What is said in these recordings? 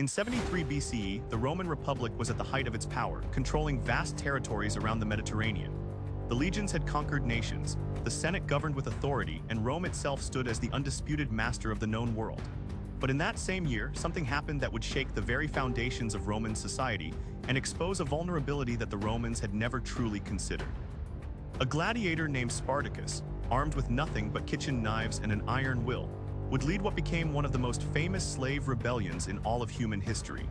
In 73 BCE, the Roman Republic was at the height of its power, controlling vast territories around the Mediterranean. The legions had conquered nations, the Senate governed with authority, and Rome itself stood as the undisputed master of the known world. But in that same year, something happened that would shake the very foundations of Roman society and expose a vulnerability that the Romans had never truly considered. A gladiator named Spartacus, armed with nothing but kitchen knives and an iron will, would lead what became one of the most famous slave rebellions in all of human history.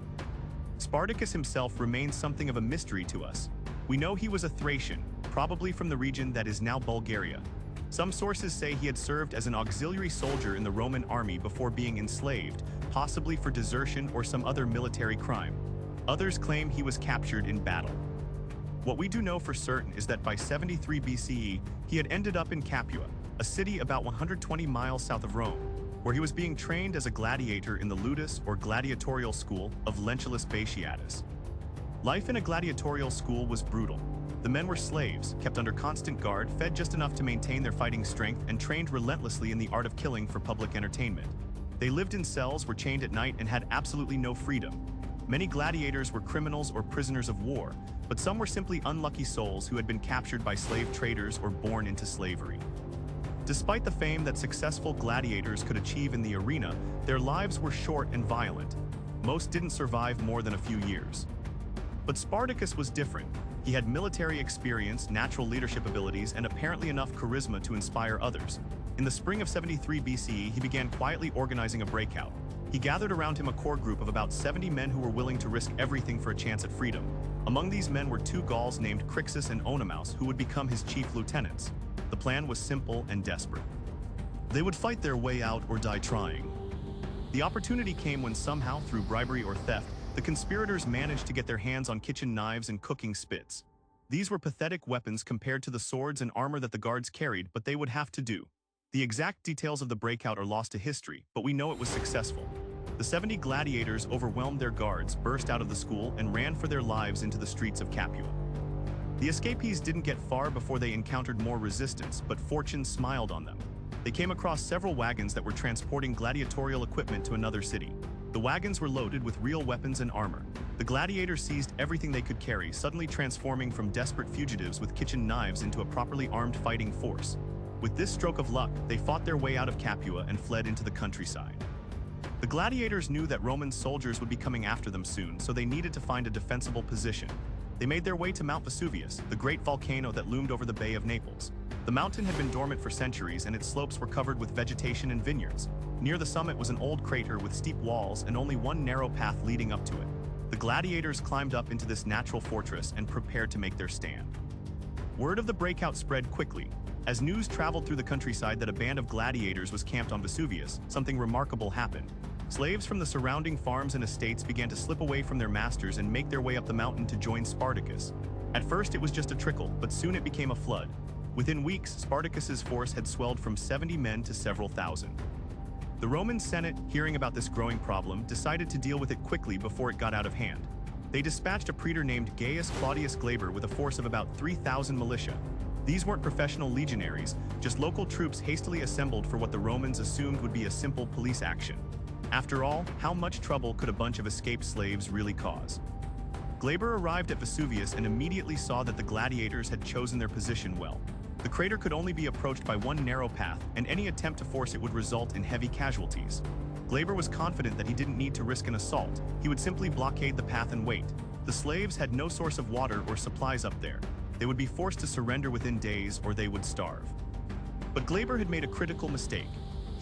Spartacus himself remains something of a mystery to us. We know he was a Thracian, probably from the region that is now Bulgaria. Some sources say he had served as an auxiliary soldier in the Roman army before being enslaved, possibly for desertion or some other military crime. Others claim he was captured in battle. What we do know for certain is that by 73 BCE, he had ended up in Capua, a city about 120 miles south of Rome, where he was being trained as a gladiator in the ludus or gladiatorial school of Lentulus Batiatus. Life in a gladiatorial school was brutal. The men were slaves, kept under constant guard, fed just enough to maintain their fighting strength, and trained relentlessly in the art of killing for public entertainment. They lived in cells, were chained at night, and had absolutely no freedom. Many gladiators were criminals or prisoners of war, but some were simply unlucky souls who had been captured by slave traders or born into slavery. Despite the fame that successful gladiators could achieve in the arena, their lives were short and violent. Most didn't survive more than a few years. But Spartacus was different. He had military experience, natural leadership abilities, and apparently enough charisma to inspire others. In the spring of 73 BCE, he began quietly organizing a breakout. He gathered around him a core group of about 70 men who were willing to risk everything for a chance at freedom. Among these men were two Gauls named Crixus and Oenomaus, who would become his chief lieutenants. The plan was simple and desperate. They would fight their way out or die trying. The opportunity came when somehow, through bribery or theft, the conspirators managed to get their hands on kitchen knives and cooking spits. These were pathetic weapons compared to the swords and armor that the guards carried, but they would have to do. The exact details of the breakout are lost to history, but we know it was successful. The 70 gladiators overwhelmed their guards, burst out of the school, and ran for their lives into the streets of Capua. The escapees didn't get far before they encountered more resistance, but fortune smiled on them. They came across several wagons that were transporting gladiatorial equipment to another city. The wagons were loaded with real weapons and armor. The gladiators seized everything they could carry, suddenly transforming from desperate fugitives with kitchen knives into a properly armed fighting force. With this stroke of luck, they fought their way out of Capua and fled into the countryside. The gladiators knew that Roman soldiers would be coming after them soon, so they needed to find a defensible position. They made their way to Mount Vesuvius, the great volcano that loomed over the Bay of Naples. The mountain had been dormant for centuries, and its slopes were covered with vegetation and vineyards. Near the summit was an old crater with steep walls and only one narrow path leading up to it. The gladiators climbed up into this natural fortress and prepared to make their stand. Word of the breakout spread quickly. As news traveled through the countryside that a band of gladiators was camped on Vesuvius, something remarkable happened. Slaves from the surrounding farms and estates began to slip away from their masters and make their way up the mountain to join Spartacus. At first it was just a trickle, but soon it became a flood. Within weeks, Spartacus's force had swelled from 70 men to several thousand. The Roman Senate, hearing about this growing problem, decided to deal with it quickly before it got out of hand. They dispatched a praetor named Gaius Claudius Glaber with a force of about 3,000 militia. These weren't professional legionaries, just local troops hastily assembled for what the Romans assumed would be a simple police action. After all, how much trouble could a bunch of escaped slaves really cause? Glaber arrived at Vesuvius and immediately saw that the gladiators had chosen their position well. The crater could only be approached by one narrow path, and any attempt to force it would result in heavy casualties. Glaber was confident that he didn't need to risk an assault. He would simply blockade the path and wait. The slaves had no source of water or supplies up there. They would be forced to surrender within days or they would starve. But Glaber had made a critical mistake.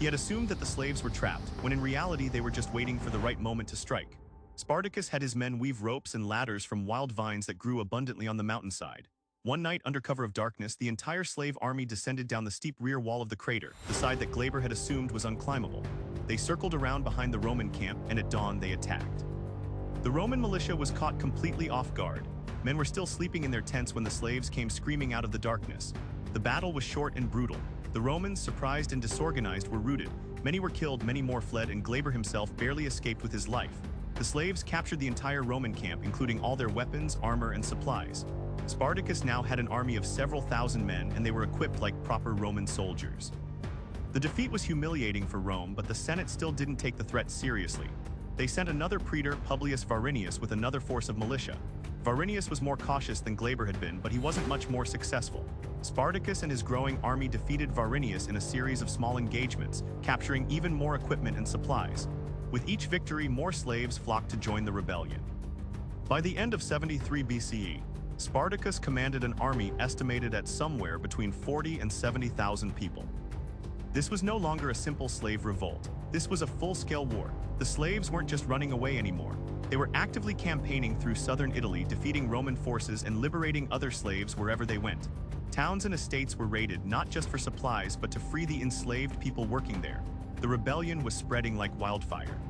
He had assumed that the slaves were trapped, when in reality they were just waiting for the right moment to strike. Spartacus had his men weave ropes and ladders from wild vines that grew abundantly on the mountainside. One night, under cover of darkness, the entire slave army descended down the steep rear wall of the crater, the side that Glaber had assumed was unclimbable. They circled around behind the Roman camp, and at dawn they attacked. The Roman militia was caught completely off guard. Men were still sleeping in their tents when the slaves came screaming out of the darkness. The battle was short and brutal. The Romans, surprised and disorganized, were routed. Many were killed, many more fled, and Glaber himself barely escaped with his life. The slaves captured the entire Roman camp, including all their weapons, armor, and supplies. Spartacus now had an army of several thousand men, and they were equipped like proper Roman soldiers. The defeat was humiliating for Rome, but the Senate still didn't take the threat seriously. They sent another praetor, Publius Varinius, with another force of militia. Varinius was more cautious than Glaber had been, but he wasn't much more successful. Spartacus and his growing army defeated Varinius in a series of small engagements, capturing even more equipment and supplies. With each victory, more slaves flocked to join the rebellion. By the end of 73 BCE, Spartacus commanded an army estimated at somewhere between 40 and 70,000 people. This was no longer a simple slave revolt. This was a full-scale war. The slaves weren't just running away anymore. They were actively campaigning through southern Italy, defeating Roman forces and liberating other slaves wherever they went. Towns and estates were raided not just for supplies but to free the enslaved people working there. The rebellion was spreading like wildfire.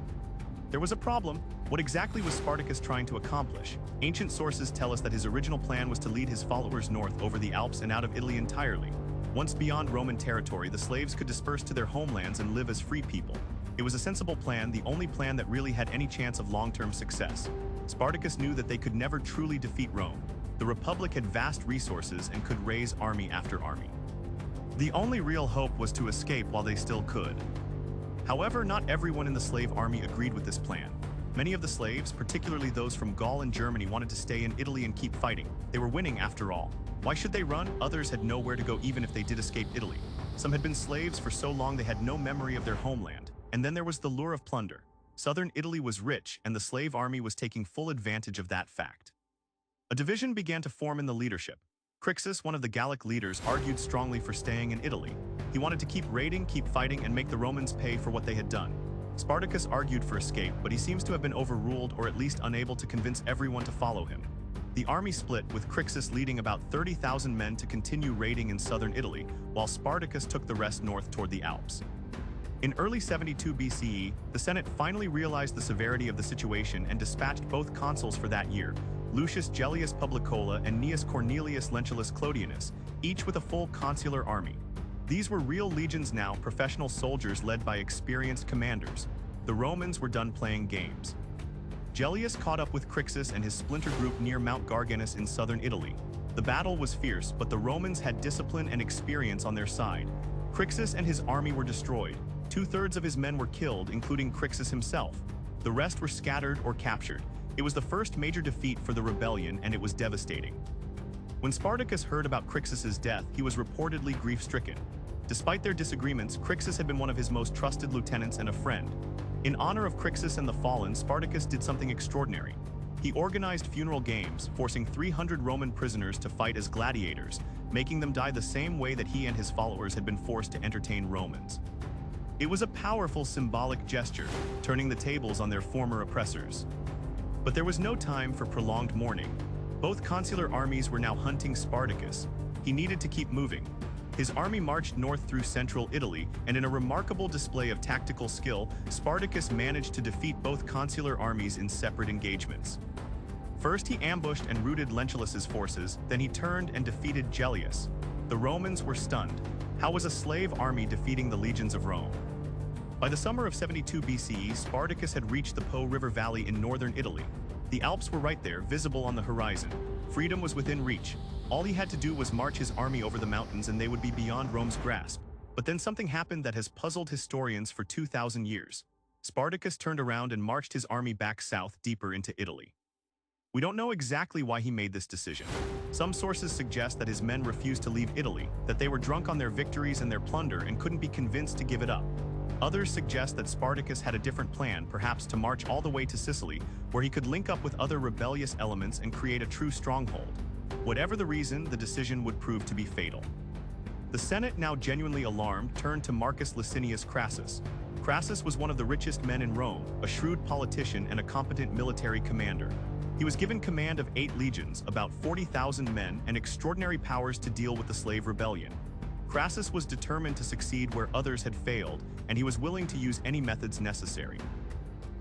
There was a problem. What exactly was Spartacus trying to accomplish? Ancient sources tell us that his original plan was to lead his followers north over the Alps and out of Italy entirely. Once beyond Roman territory, the slaves could disperse to their homelands and live as free people. It was a sensible plan, the only plan that really had any chance of long-term success. Spartacus knew that they could never truly defeat Rome. The Republic had vast resources and could raise army after army. The only real hope was to escape while they still could. However, not everyone in the slave army agreed with this plan. Many of the slaves, particularly those from Gaul and Germany, wanted to stay in Italy and keep fighting. They were winning after all. Why should they run? Others had nowhere to go even if they did escape Italy. Some had been slaves for so long they had no memory of their homeland. And then there was the lure of plunder. Southern Italy was rich, and the slave army was taking full advantage of that fact. A division began to form in the leadership. Crixus, one of the Gallic leaders, argued strongly for staying in Italy. He wanted to keep raiding, keep fighting, and make the Romans pay for what they had done. Spartacus argued for escape, but he seems to have been overruled or at least unable to convince everyone to follow him. The army split, with Crixus leading about 30,000 men to continue raiding in southern Italy, while Spartacus took the rest north toward the Alps. In early 72 BCE, the Senate finally realized the severity of the situation and dispatched both consuls for that year, Lucius Gellius Publicola and Gnaeus Cornelius Lentulus Clodianus, each with a full consular army. These were real legions now, professional soldiers led by experienced commanders. The Romans were done playing games. Gellius caught up with Crixus and his splinter group near Mount Garganus in southern Italy. The battle was fierce, but the Romans had discipline and experience on their side. Crixus and his army were destroyed. 2/3 of his men were killed, including Crixus himself. The rest were scattered or captured. It was the first major defeat for the rebellion, and it was devastating. When Spartacus heard about Crixus's death, he was reportedly grief-stricken. Despite their disagreements, Crixus had been one of his most trusted lieutenants and a friend. In honor of Crixus and the fallen, Spartacus did something extraordinary. He organized funeral games, forcing 300 Roman prisoners to fight as gladiators, making them die the same way that he and his followers had been forced to entertain Romans. It was a powerful symbolic gesture, turning the tables on their former oppressors. But there was no time for prolonged mourning. Both consular armies were now hunting Spartacus. He needed to keep moving. His army marched north through central Italy, and in a remarkable display of tactical skill, Spartacus managed to defeat both consular armies in separate engagements. First, he ambushed and routed Lentulus's forces, then he turned and defeated Gellius. The Romans were stunned. How was a slave army defeating the legions of Rome? By the summer of 72 BCE, Spartacus had reached the Po River Valley in northern Italy. The Alps were right there, visible on the horizon. Freedom was within reach. All he had to do was march his army over the mountains and they would be beyond Rome's grasp. But then something happened that has puzzled historians for 2,000 years. Spartacus turned around and marched his army back south, deeper into Italy. We don't know exactly why he made this decision. Some sources suggest that his men refused to leave Italy, that they were drunk on their victories and their plunder and couldn't be convinced to give it up. Others suggest that Spartacus had a different plan, perhaps to march all the way to Sicily, where he could link up with other rebellious elements and create a true stronghold. Whatever the reason, the decision would prove to be fatal. The Senate, now genuinely alarmed, turned to Marcus Licinius Crassus. Crassus was one of the richest men in Rome, a shrewd politician and a competent military commander. He was given command of 8 legions, about 40,000 men, and extraordinary powers to deal with the slave rebellion. Crassus was determined to succeed where others had failed, and he was willing to use any methods necessary.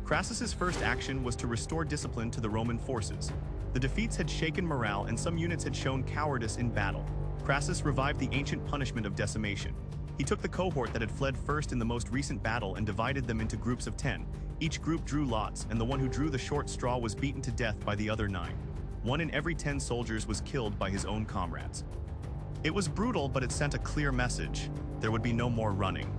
Crassus's first action was to restore discipline to the Roman forces. The defeats had shaken morale and some units had shown cowardice in battle. Crassus revived the ancient punishment of decimation. He took the cohort that had fled first in the most recent battle and divided them into groups of 10. Each group drew lots, and the one who drew the short straw was beaten to death by the other 9. 1 in every 10 soldiers was killed by his own comrades. It was brutal, but it sent a clear message. There would be no more running.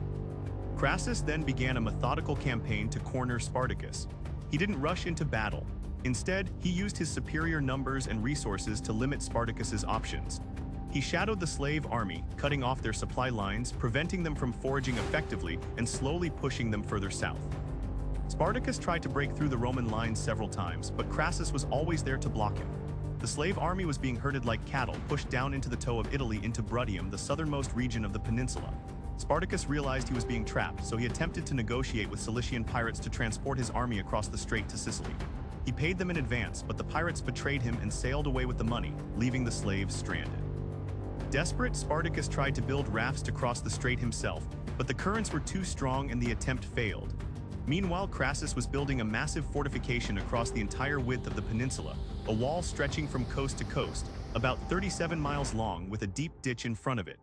Crassus then began a methodical campaign to corner Spartacus. He didn't rush into battle. Instead, he used his superior numbers and resources to limit Spartacus's options. He shadowed the slave army, cutting off their supply lines, preventing them from foraging effectively and slowly pushing them further south. Spartacus tried to break through the Roman lines several times, but Crassus was always there to block him. The slave army was being herded like cattle, pushed down into the toe of Italy into Bruttium, the southernmost region of the peninsula. Spartacus realized he was being trapped, so he attempted to negotiate with Cilician pirates to transport his army across the strait to Sicily. He paid them in advance, but the pirates betrayed him and sailed away with the money, leaving the slaves stranded. Desperate, Spartacus tried to build rafts to cross the strait himself, but the currents were too strong and the attempt failed. Meanwhile, Crassus was building a massive fortification across the entire width of the peninsula, a wall stretching from coast to coast, about 37 miles long with a deep ditch in front of it.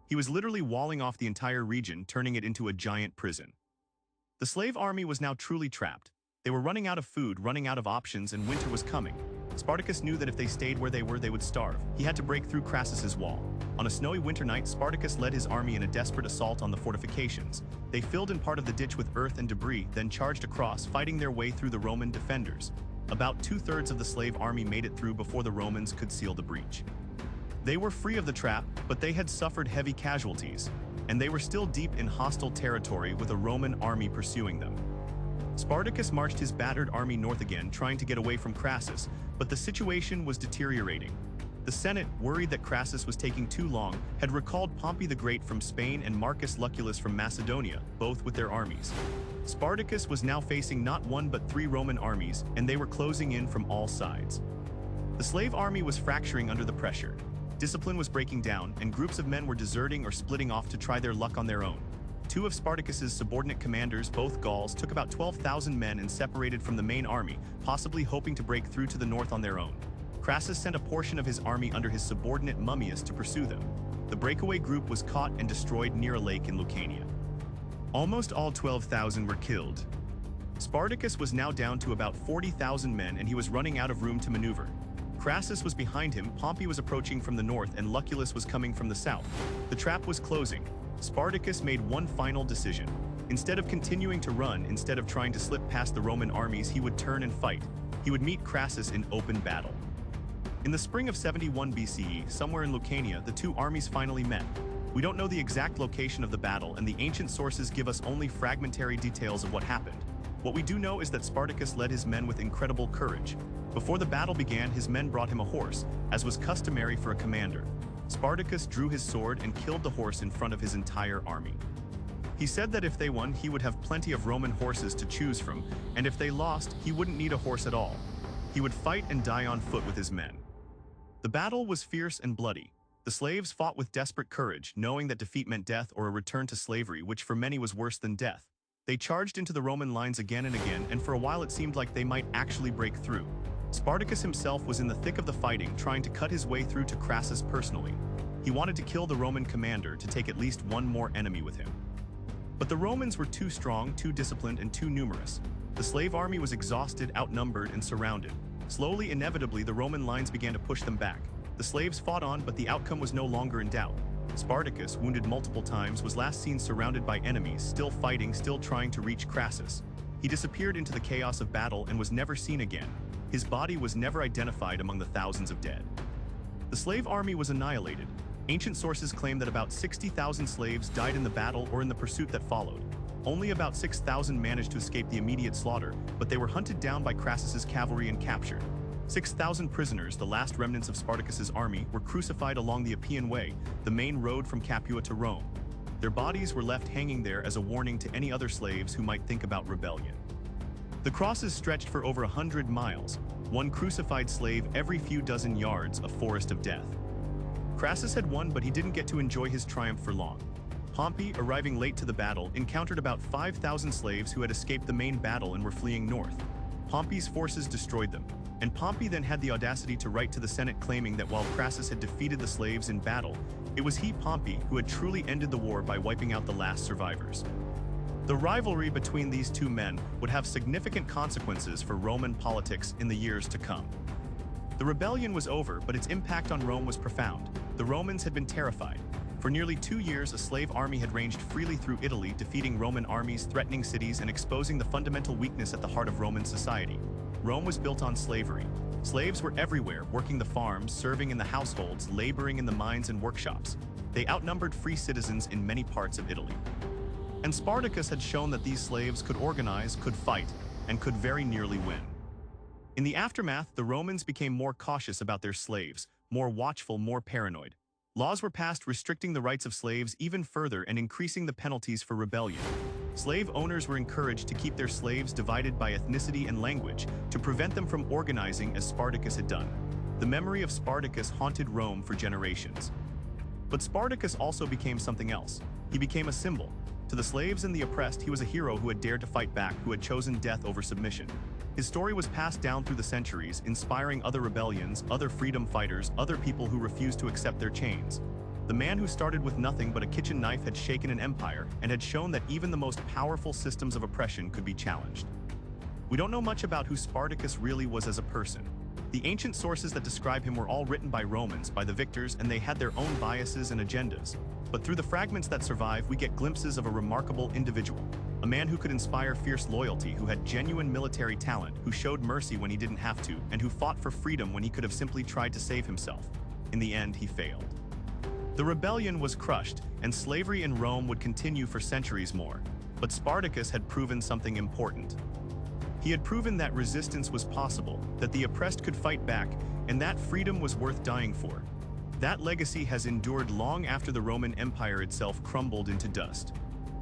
He was literally walling off the entire region, turning it into a giant prison. The slave army was now truly trapped. They were running out of food, running out of options, and winter was coming. Spartacus knew that if they stayed where they were, they would starve. He had to break through Crassus's wall. On a snowy winter night, Spartacus led his army in a desperate assault on the fortifications. They filled in part of the ditch with earth and debris, then charged across, fighting their way through the Roman defenders. About 2/3 of the slave army made it through before the Romans could seal the breach. They were free of the trap, but they had suffered heavy casualties, and they were still deep in hostile territory with a Roman army pursuing them. Spartacus marched his battered army north again, trying to get away from Crassus, but the situation was deteriorating. The Senate, worried that Crassus was taking too long, had recalled Pompey the Great from Spain and Marcus Lucullus from Macedonia, both with their armies. Spartacus was now facing not one but 3 Roman armies, and they were closing in from all sides. The slave army was fracturing under the pressure. Discipline was breaking down, and groups of men were deserting or splitting off to try their luck on their own. 2 of Spartacus's subordinate commanders, both Gauls, took about 12,000 men and separated from the main army, possibly hoping to break through to the north on their own. Crassus sent a portion of his army under his subordinate Mummius to pursue them. The breakaway group was caught and destroyed near a lake in Lucania. Almost all 12,000 were killed. Spartacus was now down to about 40,000 men, and he was running out of room to maneuver. Crassus was behind him, Pompey was approaching from the north, and Lucullus was coming from the south. The trap was closing. Spartacus made one final decision. Instead of continuing to run, instead of trying to slip past the Roman armies, he would turn and fight. He would meet Crassus in open battle. In the spring of 71 BCE, somewhere in Lucania, the 2 armies finally met. We don't know the exact location of the battle, and the ancient sources give us only fragmentary details of what happened. What we do know is that Spartacus led his men with incredible courage. Before the battle began, his men brought him a horse, as was customary for a commander. Spartacus drew his sword and killed the horse in front of his entire army. He said that if they won, he would have plenty of Roman horses to choose from, and if they lost, he wouldn't need a horse at all. He would fight and die on foot with his men. The battle was fierce and bloody. The slaves fought with desperate courage, knowing that defeat meant death or a return to slavery, which for many was worse than death. They charged into the Roman lines again and again, and for a while it seemed like they might actually break through. Spartacus himself was in the thick of the fighting, trying to cut his way through to Crassus personally. He wanted to kill the Roman commander to take at least one more enemy with him. But the Romans were too strong, too disciplined, and too numerous. The slave army was exhausted, outnumbered, and surrounded. Slowly, inevitably, the Roman lines began to push them back. The slaves fought on, but the outcome was no longer in doubt. Spartacus, wounded multiple times, was last seen surrounded by enemies, still fighting, still trying to reach Crassus. He disappeared into the chaos of battle and was never seen again. His body was never identified among the thousands of dead. The slave army was annihilated. Ancient sources claim that about 60,000 slaves died in the battle or in the pursuit that followed. Only about 6,000 managed to escape the immediate slaughter, but they were hunted down by Crassus's cavalry and captured. 6,000 prisoners, the last remnants of Spartacus's army, were crucified along the Appian Way, the main road from Capua to Rome. Their bodies were left hanging there as a warning to any other slaves who might think about rebellion. The crosses stretched for over 100 miles, one crucified slave every few dozen yards, a forest of death. Crassus had won, but he didn't get to enjoy his triumph for long. Pompey, arriving late to the battle, encountered about 5,000 slaves who had escaped the main battle and were fleeing north. Pompey's forces destroyed them, and Pompey then had the audacity to write to the Senate claiming that while Crassus had defeated the slaves in battle, it was he, Pompey, who had truly ended the war by wiping out the last survivors. The rivalry between these 2 men would have significant consequences for Roman politics in the years to come. The rebellion was over, but its impact on Rome was profound. The Romans had been terrified. For nearly 2 years, a slave army had ranged freely through Italy, defeating Roman armies, threatening cities, and exposing the fundamental weakness at the heart of Roman society. Rome was built on slavery. Slaves were everywhere, working the farms, serving in the households, laboring in the mines and workshops. They outnumbered free citizens in many parts of Italy. And Spartacus had shown that these slaves could organize, could fight, and could very nearly win. In the aftermath, the Romans became more cautious about their slaves, more watchful, more paranoid. Laws were passed restricting the rights of slaves even further and increasing the penalties for rebellion. Slave owners were encouraged to keep their slaves divided by ethnicity and language to prevent them from organizing as Spartacus had done. The memory of Spartacus haunted Rome for generations. But Spartacus also became something else. He became a symbol. To the slaves and the oppressed, he was a hero who had dared to fight back, who had chosen death over submission. His story was passed down through the centuries, inspiring other rebellions, other freedom fighters, other people who refused to accept their chains. The man who started with nothing but a kitchen knife had shaken an empire and had shown that even the most powerful systems of oppression could be challenged. We don't know much about who Spartacus really was as a person. The ancient sources that describe him were all written by Romans, by the victors, and they had their own biases and agendas. But through the fragments that survive, we get glimpses of a remarkable individual. A man who could inspire fierce loyalty, who had genuine military talent, who showed mercy when he didn't have to, and who fought for freedom when he could have simply tried to save himself. In the end, he failed. The rebellion was crushed, and slavery in Rome would continue for centuries more. But Spartacus had proven something important. He had proven that resistance was possible, that the oppressed could fight back, and that freedom was worth dying for. That legacy has endured long after the Roman Empire itself crumbled into dust.